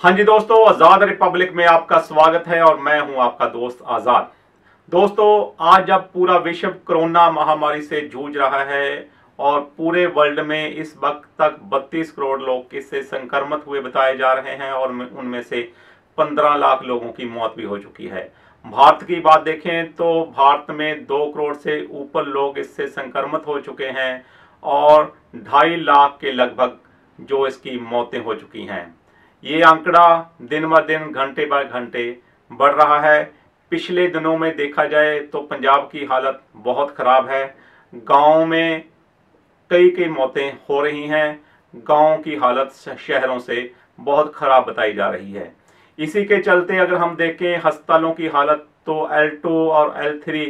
हाँ जी दोस्तों, आज़ाद रिपब्लिक में आपका स्वागत है और मैं हूं आपका दोस्त आज़ाद। दोस्तों, आज जब पूरा विश्व कोरोना महामारी से जूझ रहा है और पूरे वर्ल्ड में इस वक्त तक 32 करोड़ लोग इससे संक्रमित हुए बताए जा रहे हैं और उनमें से 15 लाख लोगों की मौत भी हो चुकी है। भारत की बात देखें तो भारत में 2 करोड़ से ऊपर लोग इससे संक्रमित हो चुके हैं और 2.5 लाख के लगभग जो इसकी मौतें हो चुकी हैं। ये आंकड़ा दिन ब दिन घंटे ब घंटे बढ़ रहा है। पिछले दिनों में देखा जाए तो पंजाब की हालत बहुत ख़राब है। गाँव में कई कई मौतें हो रही हैं। गाँव की हालत शहरों से बहुत ख़राब बताई जा रही है। इसी के चलते अगर हम देखें अस्पतालों की हालत तो L2 और L3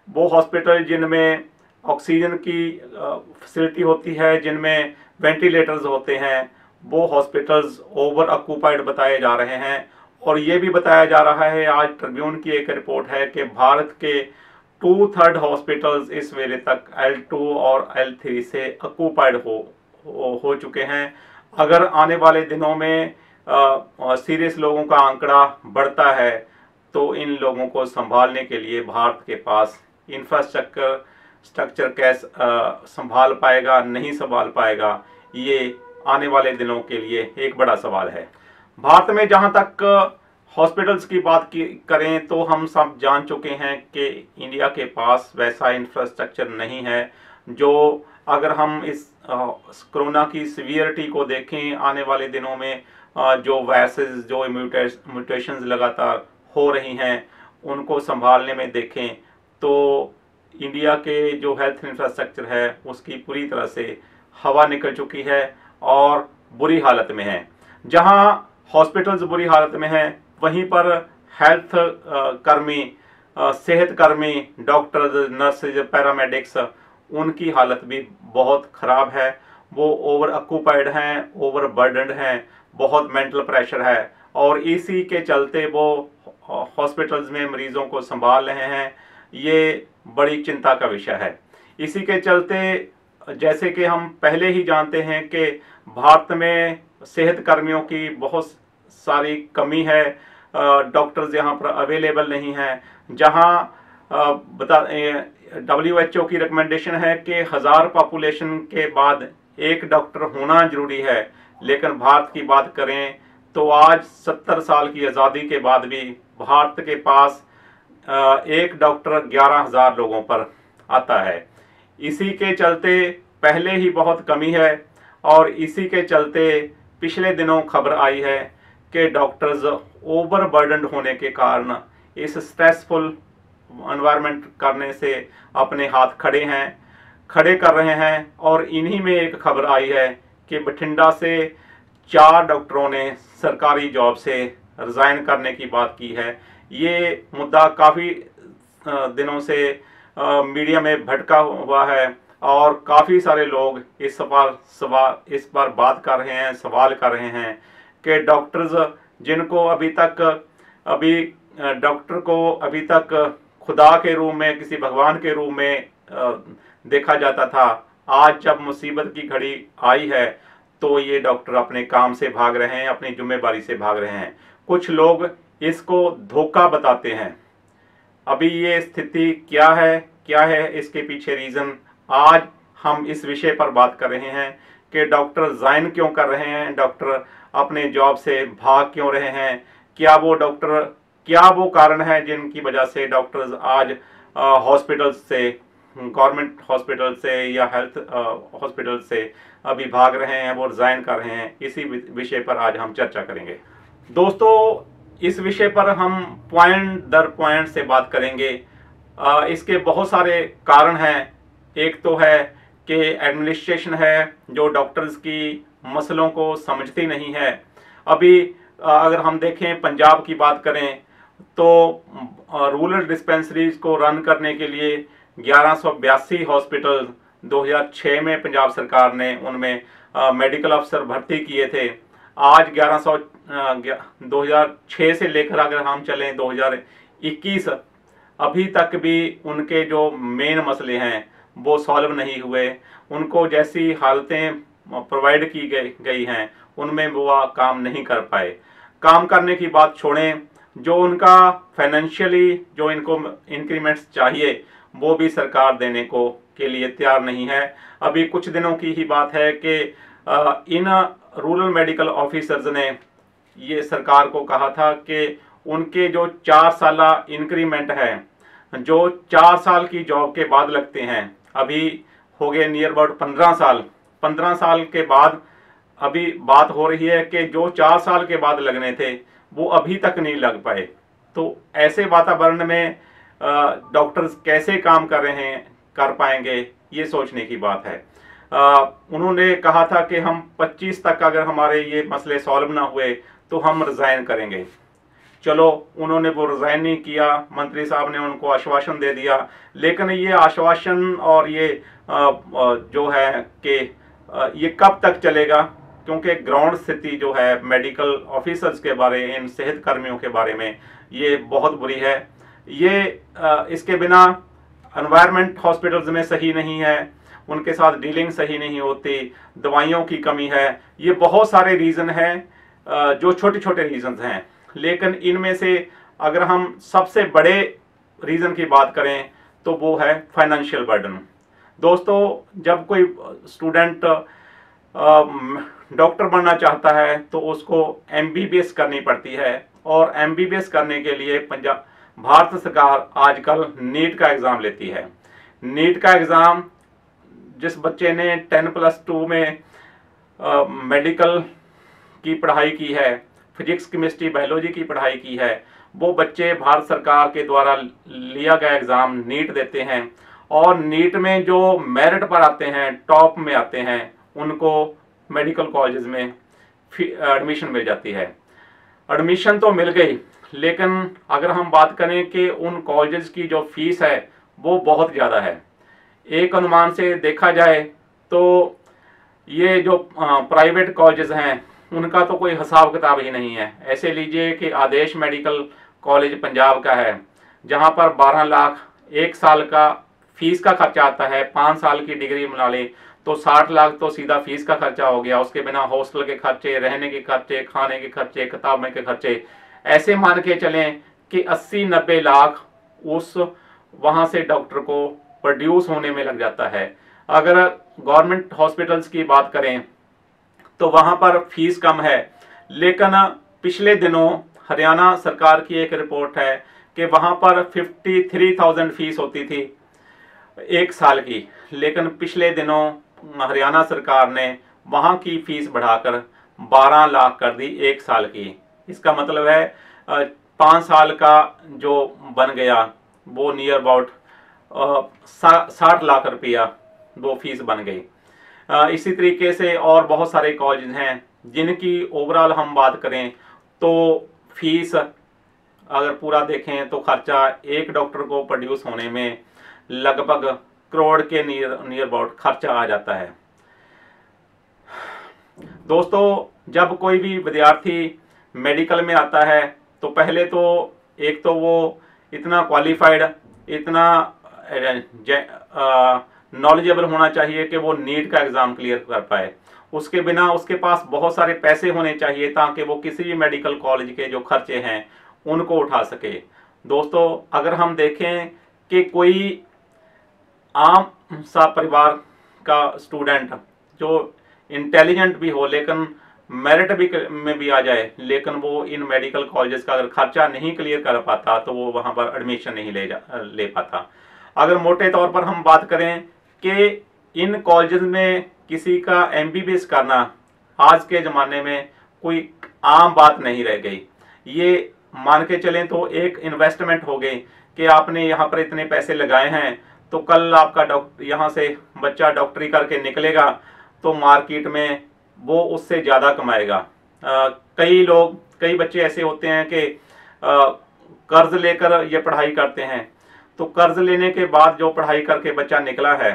वो हॉस्पिटल जिनमें ऑक्सीजन की फैसिलिटी होती है, जिनमें वेंटिलेटर्स होते हैं, वो हॉस्पिटल्स ओवर ऑक्यूपाइड बताए जा रहे हैं। और ये भी बताया जा रहा है, आज ट्रिब्यून की एक रिपोर्ट है कि भारत के 2/3 हॉस्पिटल्स इस वेले तक L2 और L3 से ऑक्यूपाइड हो चुके हैं। अगर आने वाले दिनों में सीरियस लोगों का आंकड़ा बढ़ता है तो इन लोगों को संभालने के लिए भारत के पास स्ट्रक्चर कैसे संभाल पाएगा, नहीं संभाल पाएगा, ये आने वाले दिनों के लिए एक बड़ा सवाल है। भारत में जहां तक हॉस्पिटल्स की बात करें तो हम सब जान चुके हैं कि इंडिया के पास वैसा इंफ्रास्ट्रक्चर नहीं है जो, अगर हम इस कोरोना की सीवियरिटी को देखें, आने वाले दिनों में जो वायरसेस, जो म्यूटेशंस लगातार हो रही हैं, उनको संभालने में देखें तो इंडिया के जो हेल्थ इंफ्रास्ट्रक्चर है उसकी पूरी तरह से हवा निकल चुकी है और बुरी हालत में है। जहां हॉस्पिटल्स बुरी हालत में हैं, वहीं पर हेल्थ कर्मी, सेहत कर्मी, डॉक्टर्स, नर्सेज, पैरामेडिक्स, उनकी हालत भी बहुत ख़राब है। वो ओवर ऑक्यूपाइड हैं, ओवर बर्डनड हैं, बहुत मेंटल प्रेशर है और इसी के चलते वो हॉस्पिटल्स में मरीज़ों को संभाल रहे हैं। ये बड़ी चिंता का विषय है। इसी के चलते जैसे कि हम पहले ही जानते हैं कि भारत में सेहत कर्मियों की बहुत सारी कमी है। डॉक्टर्स यहाँ पर अवेलेबल नहीं हैं। जहाँ WHO की रिकमेंडेशन है कि 1000 पॉपुलेशन के बाद एक डॉक्टर होना जरूरी है, लेकिन भारत की बात करें तो आज 70 साल की आज़ादी के बाद भी भारत के पास एक डॉक्टर 11,000 लोगों पर आता है। इसी के चलते पहले ही बहुत कमी है और इसी के चलते पिछले दिनों खबर आई है कि डॉक्टर्स ओवर बर्डनड होने के कारण इस स्ट्रेसफुल एनवायरनमेंट करने से अपने हाथ खड़े कर रहे हैं। और इन्हीं में एक खबर आई है कि बठिंडा से 4 डॉक्टरों ने सरकारी जॉब से रिज़ाइन करने की बात की है। ये मुद्दा काफ़ी दिनों से मीडिया में भटका हुआ है और काफ़ी सारे लोग इस पर बात कर रहे हैं, सवाल कर रहे हैं कि डॉक्टर्स जिनको डॉक्टर को अभी तक खुदा के रूप में, किसी भगवान के रूप में देखा जाता था, आज जब मुसीबत की घड़ी आई है तो ये डॉक्टर अपने काम से भाग रहे हैं, अपनी जिम्मेदारी से भाग रहे हैं। कुछ लोग इसको धोखा बताते हैं। अभी ये स्थिति क्या है इसके पीछे रीज़न, आज हम इस विषय पर बात कर रहे हैं कि डॉक्टर रिज़ाइन क्यों कर रहे हैं, डॉक्टर अपने जॉब से भाग क्यों रहे हैं, क्या वो कारण है जिनकी वजह से डॉक्टर्स आज हॉस्पिटल से, गवर्नमेंट हॉस्पिटल से या हेल्थ हॉस्पिटल से अभी भाग रहे हैं, वो रिज़ाइन कर रहे हैं। इसी विषय पर आज हम चर्चा करेंगे। दोस्तों, इस विषय पर हम पॉइंट दर पॉइंट से बात करेंगे। इसके बहुत सारे कारण हैं। एक तो है कि एडमिनिस्ट्रेशन है जो डॉक्टर्स की मसलों को समझती नहीं है। अभी अगर हम देखें, पंजाब की बात करें तो रूरल डिस्पेंसरीज को रन करने के लिए 1182 हॉस्पिटल 2006 में पंजाब सरकार ने उनमें मेडिकल अफसर भर्ती किए थे। आज 2006 से लेकर अगर हम चलें 2021 अभी तक भी उनके जो मेन मसले हैं वो सॉल्व नहीं हुए। उनको जैसी हालतें प्रोवाइड की गई हैं उनमें वो काम नहीं कर पाए। काम करने की बात छोड़ें, जो उनका फाइनेंशियली जो इनको इंक्रीमेंट्स चाहिए वो भी सरकार देने को के लिए तैयार नहीं है। अभी कुछ दिनों की ही बात है कि इन रूरल मेडिकल ऑफिसर्स ने ये सरकार को कहा था कि उनके जो 4 साल इंक्रीमेंट है, जो 4 साल की जॉब के बाद लगते हैं, अभी हो गए नियर अबाउट 15 साल के बाद अभी बात हो रही है कि जो 4 साल के बाद लगने थे वो अभी तक नहीं लग पाए। तो ऐसे वातावरण में डॉक्टर्स कैसे काम कर पाएंगे, ये सोचने की बात है। उन्होंने कहा था कि हम 25 तक अगर हमारे ये मसले सॉल्व ना हुए तो हम रिज़ाइन करेंगे। चलो, उन्होंने वो रिज़ाइन नहीं किया, मंत्री साहब ने उनको आश्वासन दे दिया, लेकिन ये आश्वासन और ये जो है कि ये कब तक चलेगा, क्योंकि ग्राउंड स्थिति जो है मेडिकल ऑफिसर्स के बारे, इन सेहत कर्मियों के बारे में ये बहुत बुरी है। ये इसके बिना एनवायरनमेंट हॉस्पिटल्स में सही नहीं है, उनके साथ डीलिंग सही नहीं होती, दवाइयों की कमी है, ये बहुत सारे रीज़न हैं जो छोटे छोटे रीज़न्स हैं। लेकिन इनमें से अगर हम सबसे बड़े रीज़न की बात करें तो वो है फाइनेंशियल बर्डन। दोस्तों, जब कोई स्टूडेंट डॉक्टर बनना चाहता है तो उसको एमबीबीएस करनी पड़ती है, और एमबीबीएस करने के लिए भारत सरकार आजकल नीट का एग्ज़ाम लेती है। नीट का एग्ज़ाम जिस बच्चे ने 10+2 में मेडिकल की पढ़ाई की है, फिजिक्स केमिस्ट्री बायोलॉजी की पढ़ाई की है, वो बच्चे भारत सरकार के द्वारा लिया गया एग्ज़ाम नीट देते हैं, और नीट में जो मेरिट पर आते हैं, टॉप में आते हैं, उनको मेडिकल कॉलेज में एडमिशन मिल जाती है। एडमिशन तो मिल गई, लेकिन अगर हम बात करें कि उन कॉलेजेस की जो फीस है वो बहुत ज़्यादा है। एक अनुमान से देखा जाए तो ये जो प्राइवेट कॉलेजेस हैं उनका तो कोई हिसाब किताब ही नहीं है। ऐसे लीजिए कि आदेश मेडिकल कॉलेज पंजाब का है, जहां पर 12 लाख एक साल का फीस का खर्चा आता है। 5 साल की डिग्री मिला ले तो 60 लाख तो सीधा फीस का खर्चा हो गया। उसके बिना हॉस्टल के खर्चे, रहने के खर्चे, खाने के खर्चे, किताबें के खर्चे, ऐसे मान के चलें कि 80-90 लाख उस वहां से डॉक्टर को प्रोड्यूस होने में लग जाता है। अगर गवर्नमेंट हॉस्पिटल्स की बात करें तो वहां पर फीस कम है, लेकिन पिछले दिनों हरियाणा सरकार की एक रिपोर्ट है कि वहां पर 53,000 फीस होती थी एक साल की, लेकिन पिछले दिनों हरियाणा सरकार ने वहां की फीस बढ़ाकर 12 लाख कर दी एक साल की। इसका मतलब है 5 साल का जो बन गया वो नियर अबाउट 60 लाख रुपया वो फीस बन गई। इसी तरीके से और बहुत सारे कॉलेज हैं जिनकी ओवरऑल हम बात करें तो फीस अगर पूरा देखें तो खर्चा एक डॉक्टर को प्रोड्यूस होने में लगभग करोड़ के नियर अबाउट खर्चा आ जाता है। दोस्तों, जब कोई भी विद्यार्थी मेडिकल में आता है तो पहले तो एक तो वो इतना क्वालिफाइड, इतना नॉलेजेबल होना चाहिए कि वो नीट का एग्ज़ाम क्लियर कर पाए। उसके बिना उसके पास बहुत सारे पैसे होने चाहिए ताकि वो किसी भी मेडिकल कॉलेज के जो खर्चे हैं उनको उठा सके। दोस्तों, अगर हम देखें कि कोई आम सा परिवार का स्टूडेंट जो इंटेलिजेंट भी हो लेकिन मेरिट भी में भी आ जाए, लेकिन वो इन मेडिकल कॉलेजेस का अगर खर्चा नहीं क्लियर कर पाता तो वो वहाँ पर एडमिशन नहीं ले पाता। अगर मोटे तौर पर हम बात करें कि इन कॉलेजेस में किसी का एमबीबीएस करना आज के ज़माने में कोई आम बात नहीं रह गई। ये मान के चलें तो एक इन्वेस्टमेंट हो गई कि आपने यहाँ पर इतने पैसे लगाए हैं तो कल आपका यहाँ से बच्चा डॉक्टरी करके निकलेगा तो मार्केट में वो उससे ज़्यादा कमाएगा। कई बच्चे ऐसे होते हैं कि कर्ज लेकर ये पढ़ाई करते हैं, तो कर्ज लेने के बाद जो पढ़ाई करके बच्चा निकला है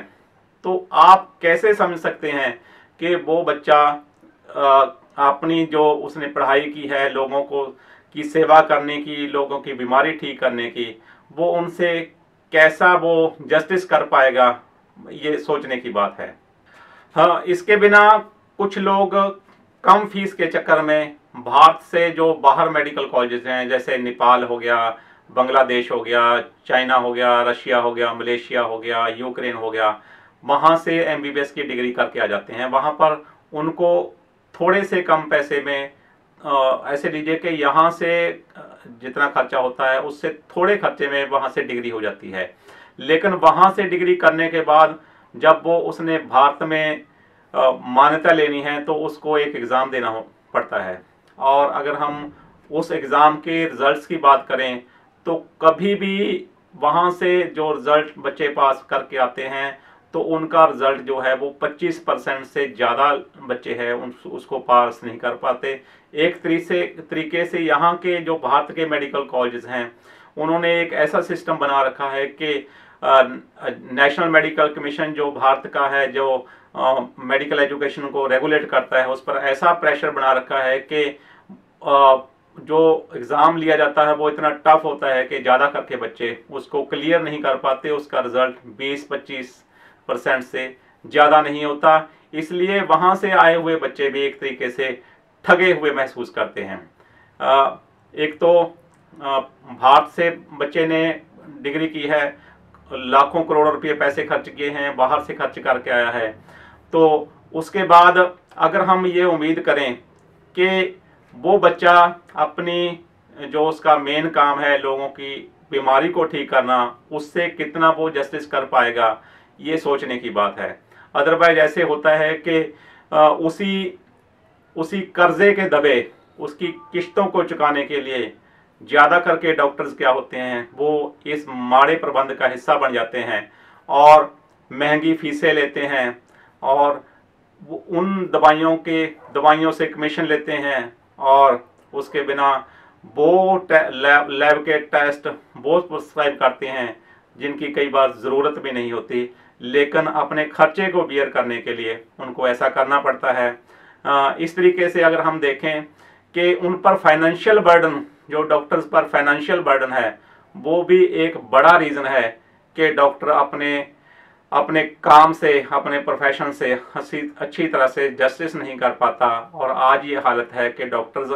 तो आप कैसे समझ सकते हैं कि वो बच्चा अपनी जो उसने पढ़ाई की है, लोगों को की सेवा करने की, लोगों की बीमारी ठीक करने की, वो उनसे कैसा वो जस्टिस कर पाएगा, ये सोचने की बात है। हाँ, इसके बिना कुछ लोग कम फीस के चक्कर में भारत से जो बाहर मेडिकल कॉलेजेस हैं, जैसे नेपाल हो गया, बांग्लादेश हो गया, चाइना हो गया, रशिया हो गया, मलेशिया हो गया, यूक्रेन हो गया, वहाँ से एमबीबीएस की डिग्री करके आ जाते हैं। वहाँ पर उनको थोड़े से कम पैसे में, ऐसे लीजिए कि यहाँ से जितना खर्चा होता है उससे थोड़े खर्चे में वहाँ से डिग्री हो जाती है। लेकिन वहाँ से डिग्री करने के बाद जब वो उसने भारत में मान्यता लेनी है तो उसको एक एग्ज़ाम देना पड़ता है। और अगर हम उस एग्ज़ाम के रिज़ल्ट्स की बात करें तो कभी भी वहाँ से जो रिज़ल्ट बच्चे पास करके आते हैं तो उनका रिज़ल्ट जो है वो 25% से ज़्यादा बच्चे हैं उसको पास नहीं कर पाते। एक तरीके से यहाँ के जो भारत के मेडिकल कॉलेजेस हैं उन्होंने एक ऐसा सिस्टम बना रखा है कि नेशनल मेडिकल कमीशन जो भारत का है, जो मेडिकल एजुकेशन को रेगुलेट करता है, उस पर ऐसा प्रेशर बना रखा है कि जो एग्ज़ाम लिया जाता है वो इतना टफ होता है कि ज़्यादा करके बच्चे उसको क्लियर नहीं कर पाते। उसका रिज़ल्ट 20-25% से ज़्यादा नहीं होता। इसलिए वहाँ से आए हुए बच्चे भी एक तरीके से ठगे हुए महसूस करते हैं। एक तो भारत से बच्चे ने डिग्री की है, लाखों करोड़ों रुपये पैसे खर्च किए हैं, बाहर से खर्च करके आया है, तो उसके बाद अगर हम ये उम्मीद करें कि वो बच्चा अपनी जो उसका मेन काम है लोगों की बीमारी को ठीक करना, उससे कितना वो जस्टिस कर पाएगा, ये सोचने की बात है। अदरवाइज ऐसे होता है कि उसी कर्जे के दबे उसकी किश्तों को चुकाने के लिए ज़्यादा करके डॉक्टर्स क्या होते हैं वो इस माड़े प्रबंध का हिस्सा बन जाते हैं और महंगी फीसें लेते हैं और वो उन दवाइयों से कमीशन लेते हैं और उसके बिना वो लैब के टेस्ट वो प्रिस्क्राइब करते हैं जिनकी कई बार ज़रूरत भी नहीं होती, लेकिन अपने खर्चे को बियर करने के लिए उनको ऐसा करना पड़ता है। इस तरीके से अगर हम देखें कि उन पर फाइनेंशियल बर्डन, जो डॉक्टर्स पर फाइनेंशियल बर्डन है, वो भी एक बड़ा रीज़न है कि डॉक्टर अपने काम से, अपने प्रोफेशन से अच्छी तरह से जस्टिस नहीं कर पाता और आज ये हालत है कि डॉक्टर्स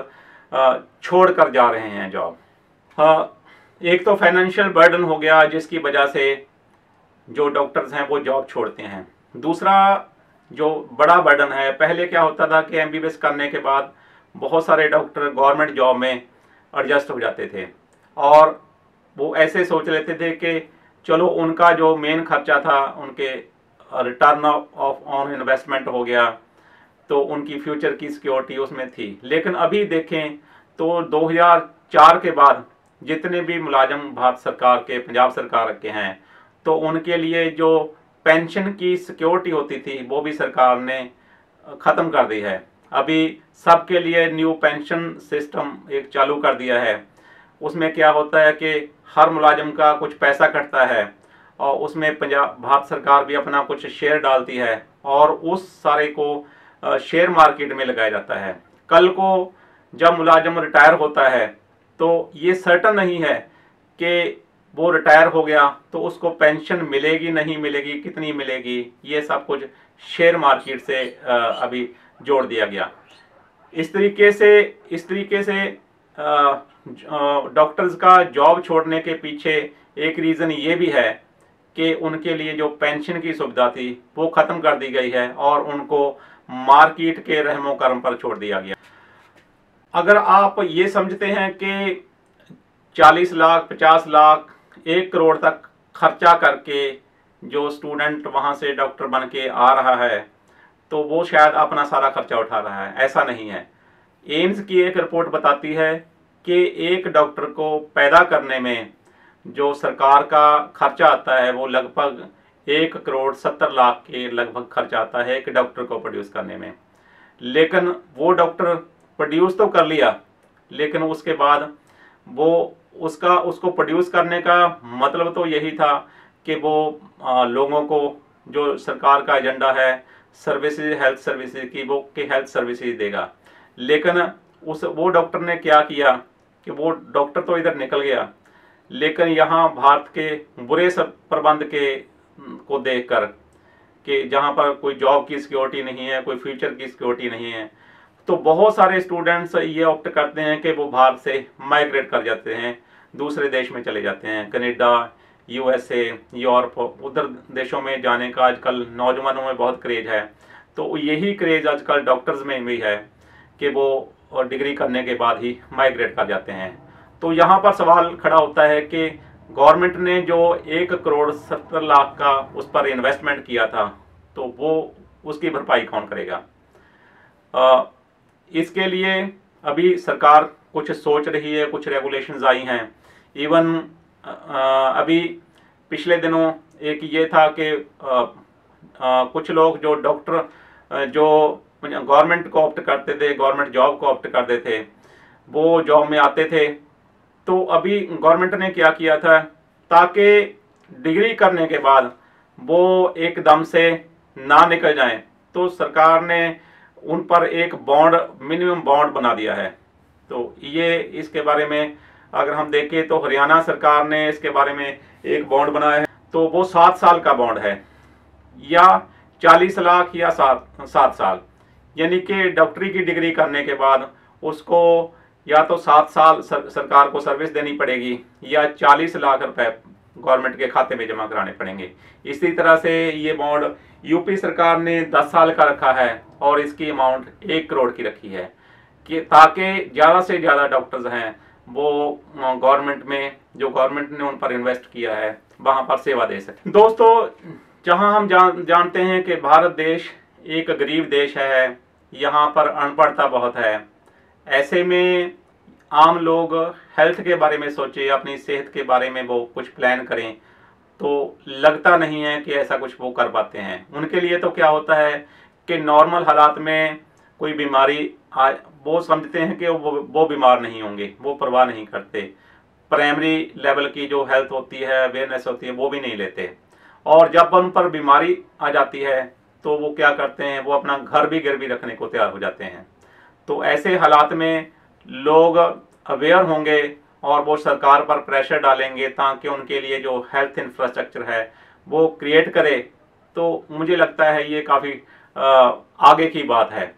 छोड़ कर जा रहे हैं जॉब। एक तो फाइनेंशियल बर्डन हो गया जिसकी वजह से जो डॉक्टर्स हैं वो जॉब छोड़ते हैं। दूसरा जो बड़ा बर्डन है, पहले क्या होता था कि एमबीबीएस करने के बाद बहुत सारे डॉक्टर गवर्नमेंट जॉब में एडजस्ट हो जाते थे और वो ऐसे सोच लेते थे कि चलो उनका जो मेन खर्चा था, उनके रिटर्न ऑन इन्वेस्टमेंट हो गया, तो उनकी फ्यूचर की सिक्योरिटी उसमें थी। लेकिन अभी देखें तो 2004 के बाद जितने भी मुलाजिम भारत सरकार के, पंजाब सरकार के हैं, तो उनके लिए जो पेंशन की सिक्योरिटी होती थी वो भी सरकार ने ख़त्म कर दी है। अभी सबके लिए न्यू पेंशन सिस्टम एक चालू कर दिया है। उसमें क्या होता है कि हर मुलाजिम का कुछ पैसा कटता है और उसमें भारत सरकार भी अपना कुछ शेयर डालती है और उस सारे को शेयर मार्केट में लगाया जाता है। कल को जब मुलाजिम रिटायर होता है तो ये सर्टन नहीं है कि वो रिटायर हो गया तो उसको पेंशन मिलेगी नहीं मिलेगी, कितनी मिलेगी, ये सब कुछ शेयर मार्केट से अभी जोड़ दिया गया। इस तरीके से डॉक्टर्स का जॉब छोड़ने के पीछे एक रीज़न ये भी है कि उनके लिए जो पेंशन की सुविधा थी वो ख़त्म कर दी गई है और उनको मार्केट के रहमो करम पर छोड़ दिया गया। अगर आप ये समझते हैं कि 40 लाख, 50 लाख, 1 करोड़ तक खर्चा करके जो स्टूडेंट वहाँ से डॉक्टर बन के आ रहा है तो वो शायद अपना सारा खर्चा उठा रहा है, ऐसा नहीं है। एम्स की एक रिपोर्ट बताती है कि एक डॉक्टर को पैदा करने में जो सरकार का खर्चा आता है वो लगभग 1 करोड़ 70 लाख के लगभग खर्चा आता है एक डॉक्टर को प्रोड्यूस करने में। लेकिन वो डॉक्टर प्रोड्यूस तो कर लिया, लेकिन उसके बाद वो उसको प्रोड्यूस करने का मतलब तो यही था कि वो लोगों को जो सरकार का एजेंडा है सर्विसेज, हेल्थ सर्विसेज की, वो के हेल्थ सर्विसेज देगा। लेकिन वो डॉक्टर ने क्या किया कि वो डॉक्टर तो इधर निकल गया, लेकिन यहाँ भारत के बुरे प्रबंध को देखकर कि जहाँ पर कोई जॉब की सिक्योरिटी नहीं है, कोई फ्यूचर की सिक्योरिटी नहीं है, तो बहुत सारे स्टूडेंट्स ये ऑप्ट करते हैं कि वो भारत से माइग्रेट कर जाते हैं, दूसरे देश में चले जाते हैं। कनाडा, यूएसए, यूरोप, उधर देशों में जाने का आजकल नौजवानों में बहुत क्रेज है। तो यही क्रेज आजकल डॉक्टर्स में भी है कि वो डिग्री करने के बाद ही माइग्रेट कर जाते हैं। तो यहाँ पर सवाल खड़ा होता है कि गवर्नमेंट ने जो 1,70,00,000 का उस पर इन्वेस्टमेंट किया था, तो वो उसकी भरपाई कौन करेगा? इसके लिए अभी सरकार कुछ सोच रही है, कुछ रेगुलेशंस आई हैं। इवन अभी पिछले दिनों एक ये था कि कुछ लोग जो डॉक्टर जो गवर्नमेंट को ऑप्ट करते थे, गवर्नमेंट जॉब को ऑप्ट करते थे, वो जॉब में आते थे। तो अभी गवर्नमेंट ने क्या किया था, ताकि डिग्री करने के बाद वो एकदम से ना निकल जाएं, तो सरकार ने उन पर एक बॉन्ड, मिनिमम बॉन्ड बना दिया है। तो ये इसके बारे में अगर हम देखें तो हरियाणा सरकार ने इसके बारे में एक बॉन्ड बनाया है। तो वो 7 साल का बॉन्ड है, या 40 लाख या 7 साल, यानी कि डॉक्टरी की डिग्री करने के बाद उसको या तो 7 साल सरकार को सर्विस देनी पड़ेगी, या 40 लाख रुपए गवर्नमेंट के खाते में जमा कराने पड़ेंगे। इसी तरह से ये बॉन्ड यूपी सरकार ने 10 साल का रखा है और इसकी अमाउंट 1 करोड़ की रखी है, कि ताकि ज़्यादा से ज़्यादा डॉक्टर्स हैं वो गवर्नमेंट में, जो गवर्नमेंट ने उन पर इन्वेस्ट किया है, वहाँ पर सेवा दे सकें। दोस्तों, जहाँ हम जानते हैं कि भारत देश एक गरीब देश है, यहाँ पर अनपढ़ता बहुत है। ऐसे में आम लोग हेल्थ के बारे में सोचें, अपनी सेहत के बारे में वो कुछ प्लान करें, तो लगता नहीं है कि ऐसा कुछ वो कर पाते हैं। उनके लिए तो क्या होता है कि नॉर्मल हालात में कोई बीमारी वो समझते हैं कि वो बीमार नहीं होंगे, वो परवाह नहीं करते। प्राइमरी लेवल की जो हेल्थ होती है, अवेयरनेस होती है, वो भी नहीं लेते। और जब उन पर बीमारी आ जाती है तो वो क्या करते हैं, वो अपना घर भी गिरवी रखने को तैयार हो जाते हैं। तो ऐसे हालात में लोग अवेयर होंगे और वो सरकार पर प्रेशर डालेंगे ताकि उनके लिए जो हेल्थ इंफ्रास्ट्रक्चर है वो क्रिएट करे। तो मुझे लगता है ये काफ़ी आगे की बात है।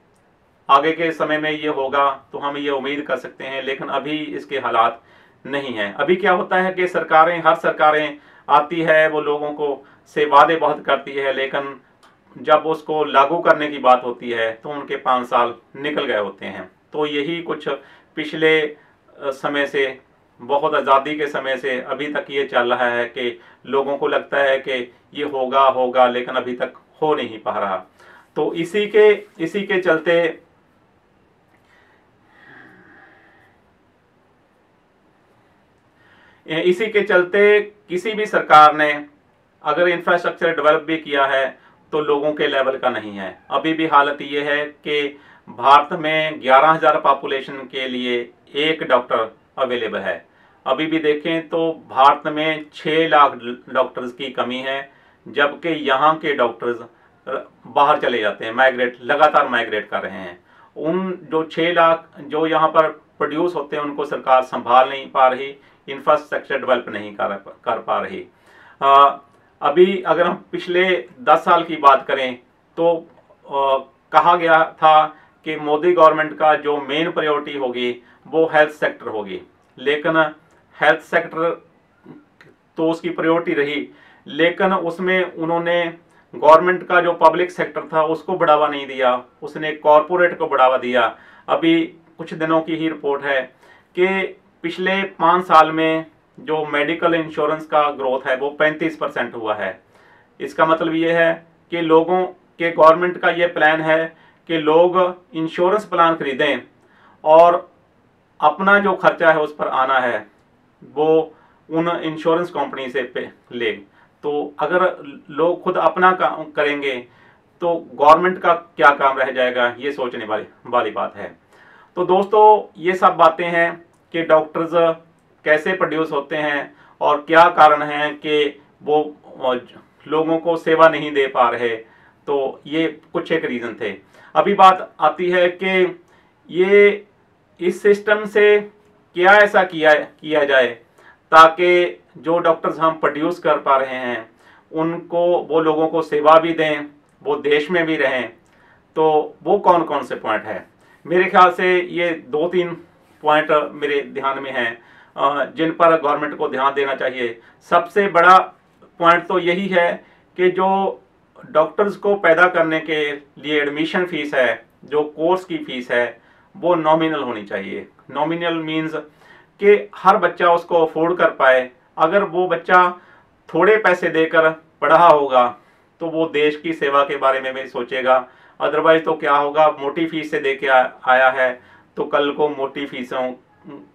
आगे के समय में ये होगा तो हम ये उम्मीद कर सकते हैं, लेकिन अभी इसके हालात नहीं हैं। अभी क्या होता है कि हर सरकारें आती है, वो लोगों को से वादे बहुत करती है, लेकिन जब उसको लागू करने की बात होती है तो उनके 5 साल निकल गए होते हैं। तो यही कुछ पिछले समय से, बहुत आज़ादी के समय से अभी तक ये चल रहा है कि लोगों को लगता है कि ये होगा, लेकिन अभी तक हो नहीं पा रहा। तो इसी के चलते किसी भी सरकार ने अगर इंफ्रास्ट्रक्चर डेवलप भी किया है तो लोगों के लेवल का नहीं है। अभी भी हालत ये है कि भारत में 11,000 पॉपुलेशन के लिए एक डॉक्टर अवेलेबल है। अभी भी देखें तो भारत में 6 लाख डॉक्टर्स की कमी है, जबकि यहाँ के डॉक्टर्स बाहर चले जाते हैं, लगातार माइग्रेट कर रहे हैं। उन जो 6 लाख जो यहाँ पर प्रोड्यूस होते हैं उनको सरकार संभाल नहीं पा रही, इंफ्रास्ट्रक्चर डेवलप नहीं कर पा रही। अभी अगर हम पिछले 10 साल की बात करें तो कहा गया था कि मोदी गवर्नमेंट का जो मेन प्रायोरिटी होगी वो हेल्थ सेक्टर होगी, लेकिन हेल्थ सेक्टर तो उसकी प्रायोरिटी रही, लेकिन उसमें उन्होंने गवर्नमेंट का जो पब्लिक सेक्टर था उसको बढ़ावा नहीं दिया, उसने कॉरपोरेट को बढ़ावा दिया। अभी कुछ दिनों की ही रिपोर्ट है कि पिछले 5 साल में जो मेडिकल इंश्योरेंस का ग्रोथ है वो 35% हुआ है। इसका मतलब ये है कि लोगों के, गवर्नमेंट का ये प्लान है कि लोग इंश्योरेंस प्लान खरीदें और अपना जो खर्चा है उस पर आना है वो उन इंश्योरेंस कंपनी से ले। तो अगर लोग खुद अपना काम करेंगे तो गवर्नमेंट का क्या काम रह जाएगा, ये सोचने वाली बात है। तो दोस्तों, ये सब बातें हैं कि डॉक्टर्स कैसे प्रोड्यूस होते हैं और क्या कारण है कि वो लोगों को सेवा नहीं दे पा रहे। तो ये कुछ एक रीज़न थे। अभी बात आती है कि ये इस सिस्टम से क्या ऐसा किया जाए ताकि जो डॉक्टर्स हम प्रोड्यूस कर पा रहे हैं उनको, वो लोगों को सेवा भी दें, वो देश में भी रहें। तो वो कौन कौन से पॉइंट हैं? मेरे ख्याल से ये 2-3 पॉइंट मेरे ध्यान में हैं जिन पर गवर्नमेंट को ध्यान देना चाहिए। सबसे बड़ा पॉइंट तो यही है कि जो डॉक्टर्स को पैदा करने के लिए एडमिशन फीस है, जो कोर्स की फीस है, वो नॉमिनल होनी चाहिए। नॉमिनल मीन्स कि हर बच्चा उसको अफोर्ड कर पाए। अगर वो बच्चा थोड़े पैसे देकर पढ़ा होगा तो वो देश की सेवा के बारे में भी सोचेगा। अदरवाइज तो क्या होगा, मोटी फीस से दे के आया है तो कल को मोटी फीसों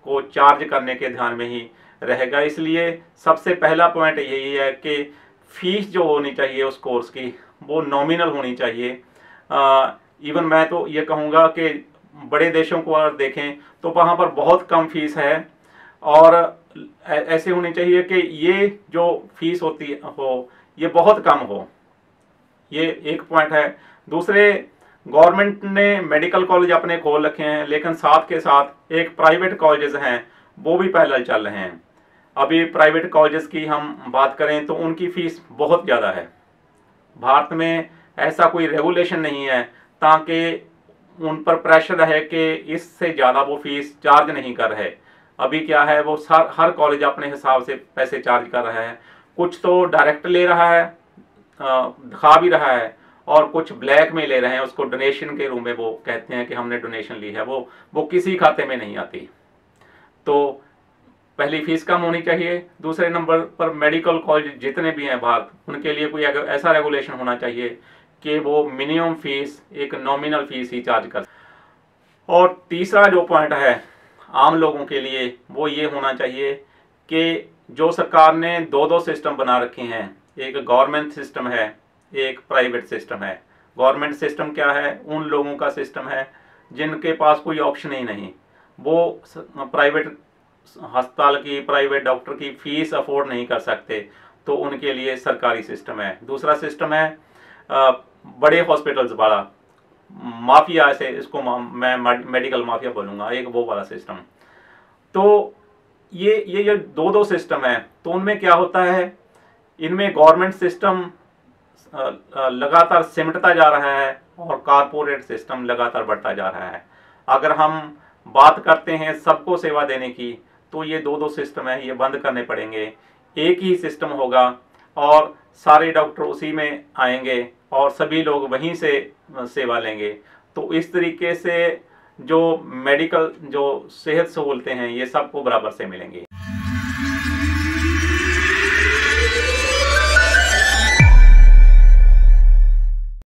को चार्ज करने के ध्यान में ही रहेगा। इसलिए सबसे पहला पॉइंट यही है कि फीस जो होनी चाहिए उस कोर्स की वो नॉमिनल होनी चाहिए। इवन मैं तो ये कहूँगा कि बड़े देशों को अगर देखें तो वहाँ पर बहुत कम फीस है और ऐसे होनी चाहिए कि ये जो फीस होती हो ये बहुत कम हो। ये एक पॉइंट है। दूसरे, गवर्नमेंट ने मेडिकल कॉलेज अपने खोल रखे हैं, लेकिन साथ के साथ एक प्राइवेट कॉलेजेस हैं वो भी पैरेलल चल रहे हैं। अभी प्राइवेट कॉलेजेस की हम बात करें तो उनकी फीस बहुत ज़्यादा है। भारत में ऐसा कोई रेगुलेशन नहीं है ताकि उन पर प्रेशर है कि इससे ज़्यादा वो फीस चार्ज नहीं कर रहे। अभी क्या है, वो हर कॉलेज अपने हिसाब से पैसे चार्ज कर रहा है। कुछ तो डायरेक्ट ले रहा है, दिखा भी रहा है, और कुछ ब्लैक में ले रहे हैं, उसको डोनेशन के रूप में वो कहते हैं कि हमने डोनेशन ली है, वो किसी खाते में नहीं आती। तो पहली फीस कम होनी चाहिए। दूसरे नंबर पर मेडिकल कॉलेज जितने भी हैं भारत, उनके लिए कोई ऐसा रेगुलेशन होना चाहिए कि वो मिनिमम फीस एक नॉमिनल फीस ही चार्ज कर। और तीसरा जो पॉइंट है आम लोगों के लिए, वो ये होना चाहिए कि जो सरकार ने दो सिस्टम बना रखे हैं, एक गवर्नमेंट सिस्टम है, एक प्राइवेट सिस्टम है। गवर्नमेंट सिस्टम क्या है, उन लोगों का सिस्टम है जिनके पास कोई ऑप्शन ही नहीं, वो प्राइवेट अस्पताल की, प्राइवेट डॉक्टर की फीस अफोर्ड नहीं कर सकते, तो उनके लिए सरकारी सिस्टम है। दूसरा सिस्टम है बड़े हॉस्पिटल्स वाला, माफिया, ऐसे इसको मैं मेडिकल माफिया बोलूँगा, एक वो वाला सिस्टम। तो ये जो दो सिस्टम है, तो उनमें क्या होता है, इनमें गवर्नमेंट सिस्टम लगातार सिमटता जा रहा है और कारपोरेट सिस्टम लगातार बढ़ता जा रहा है। अगर हम बात करते हैं सबको सेवा देने की, तो ये दो सिस्टम है, ये बंद करने पड़ेंगे। एक ही सिस्टम होगा और सारे डॉक्टर उसी में आएंगे और सभी लोग वहीं से सेवा लेंगे। तो इस तरीके से जो मेडिकल, जो सेहत सहूलतें हैं, ये सबको बराबर से मिलेंगी।